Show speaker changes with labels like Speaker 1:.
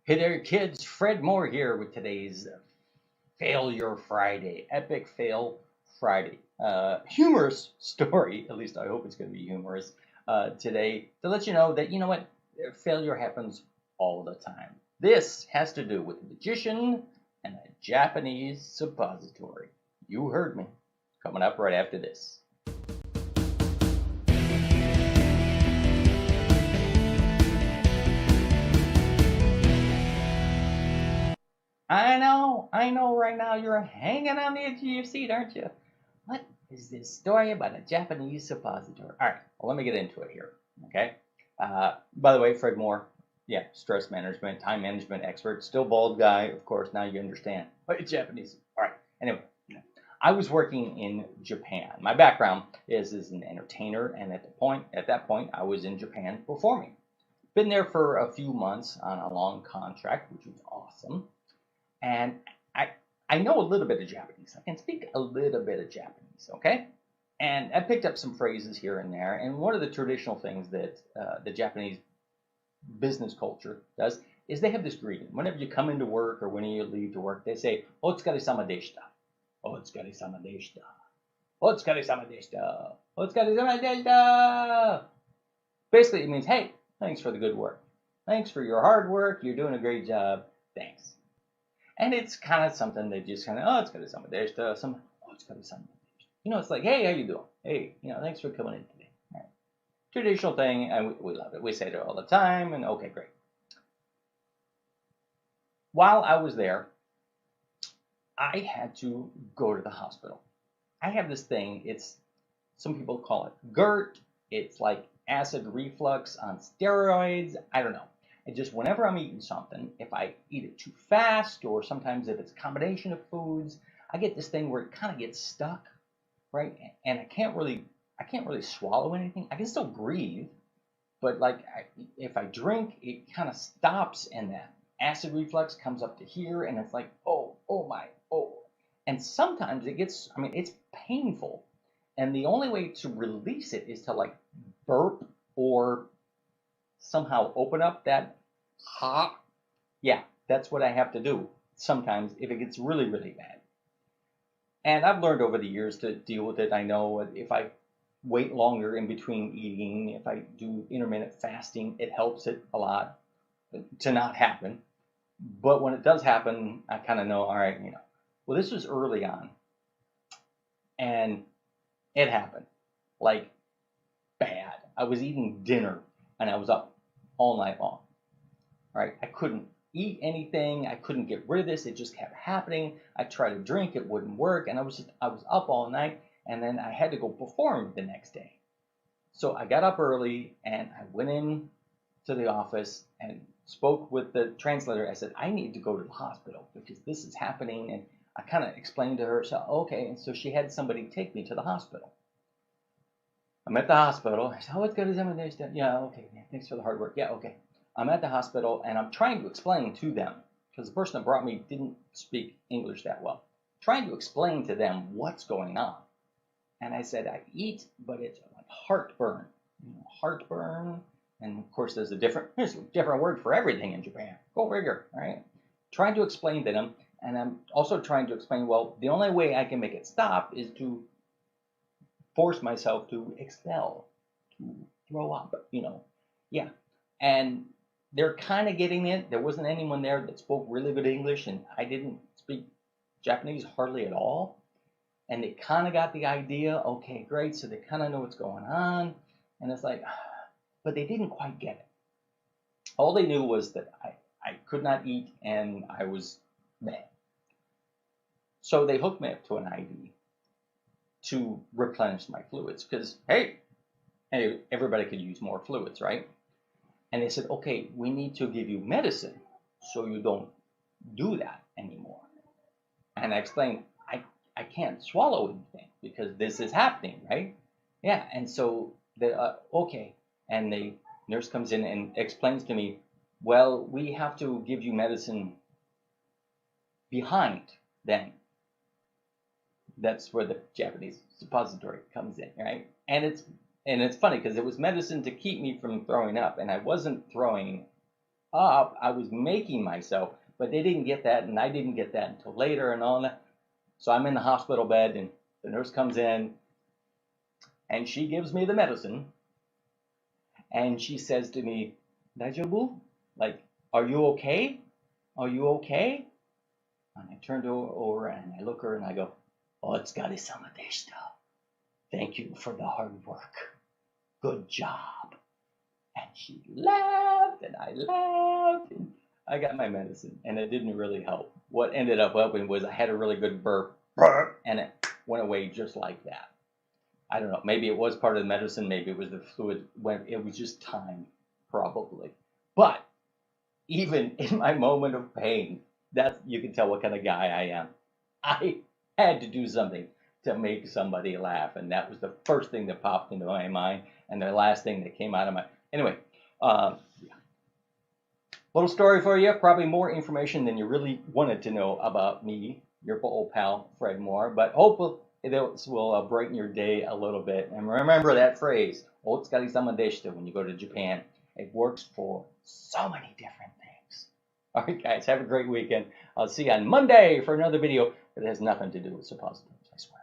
Speaker 1: Hey there, kids. Fred Moore here with today's Failure Friday, Epic Fail Friday. Humorous story, at least I hope it's going to be humorous today, to let you know that, you know what, failure happens all the time. This has to do with a magician and a Japanese suppository. You heard me. Coming up right after this. I know right now you're hanging on the edge of your seat, aren't you? What is this story about a Japanese suppository? All right, well, let me get into it here, okay? By the way, Fred Moore, yeah, stress management, time management expert, still bald guy, of course, now you understand. But Japanese, all right, anyway. I was working in Japan. My background is as an entertainer, and at that point, I was in Japan performing. Been there for a few months on a long contract, which was awesome. And I I know a little bit of Japanese. I can speak a little bit of Japanese, okay? And I picked up some phrases here and there. And one of the traditional things that the Japanese business culture does is they have this greeting. Whenever you come into work or when you leave to work, they say, "Otsukare-sama deshita." Otsukare-sama deshita. Otsukare-sama deshita. Otsukare-sama deshita. Basically, it means, hey, thanks for the good work. Thanks for your hard work. You're doing a great job. Thanks. And it's kind of something they just kind of, it's got to some there's some, it's got to some. It's like, hey, how you doing? Hey, thanks for coming in today. All right. Traditional thing, and we love it. We say it all the time, and okay, great. While I was there, I had to go to the hospital. I have this thing. Some people call it GERT. It's like acid reflux on steroids. I don't know. And just whenever I'm eating something, if I eat it too fast, or sometimes if it's a combination of foods, I get this thing where it kind of gets stuck, right? And I can't really swallow anything. I can still breathe, but if I drink, it kind of stops, and that acid reflux comes up to here, and it's like, oh my, oh. And sometimes it's painful, and the only way to release it is to like burp or somehow open up that ha. Yeah, that's what I have to do sometimes if it gets really, really bad. And I've learned over the years to deal with it. I know if I wait longer in between eating, if I do intermittent fasting, it helps it a lot to not happen. But when it does happen, I kind of know, all right, well, this was early on, and it happened like bad. I was eating dinner and I was up all night long. Right? I couldn't eat anything. I couldn't get rid of this. It just kept happening. I tried to drink, it wouldn't work, and I was up all night, and then I had to go perform the next day. So I got up early and I went in to the office and spoke with the translator. I said, I need to go to the hospital because this is happening, and I kind of explained to her. So okay, and so she had somebody take me to the hospital. I'm at the hospital. I said, it's good as everything. Yeah, okay. Yeah, thanks for the hard work. Yeah, okay. I'm at the hospital and I'm trying to explain to them, because the person that brought me didn't speak English that well, trying to explain to them what's going on. And I said, I eat, but it's like heartburn. Heartburn. And of course, there's a different word for everything in Japan. Go figure, right? Trying to explain to them. And I'm also trying to explain, well, the only way I can make it stop is to force myself to expel, to throw up, Yeah. And they're kind of getting it. There wasn't anyone there that spoke really good English, and I didn't speak Japanese hardly at all. And they kind of got the idea. Okay, great. So they kind of know what's going on. And it's like, but they didn't quite get it. All they knew was that I could not eat and I was bad. So they hooked me up to an IV to replenish my fluids because, hey, everybody could use more fluids, right? And they said, okay, we need to give you medicine so you don't do that anymore. And I explained, I can't swallow anything because this is happening, right? Yeah. And so okay. And the nurse comes in and explains to me, well, we have to give you medicine behind then. That's where the Japanese suppository comes in, right? And it's funny because it was medicine to keep me from throwing up, and I wasn't throwing up. I was making myself, but they didn't get that, and I didn't get that until later and all that. So I'm in the hospital bed, and the nurse comes in, and she gives me the medicine, and she says to me, "Dajabu, like, are you okay? Are you okay?" And I turned over and I look at her and I go, "Otsukare-sama deshita. Thank you for the hard work. Good job." And she laughed and I laughed and I got my medicine and it didn't really help. What ended up helping was I had a really good burp and it went away just like that. I don't know. Maybe it was part of the medicine. Maybe it was the fluid. When it was just time, probably. But even in my moment of pain, that you can tell what kind of guy I am. I had to do something to make somebody laugh, and that was the first thing that popped into my mind, and the last thing that came out of my. Anyway, yeah. Little story for you. Probably more information than you really wanted to know about me, your old pal Fred Moore. But hopefully this will brighten your day a little bit. And remember that phrase, "Otsukare-sama deshita," when you go to Japan. It works for so many different things. All right, guys, have a great weekend. I'll see you on Monday for another video that has nothing to do with suppositories, I swear.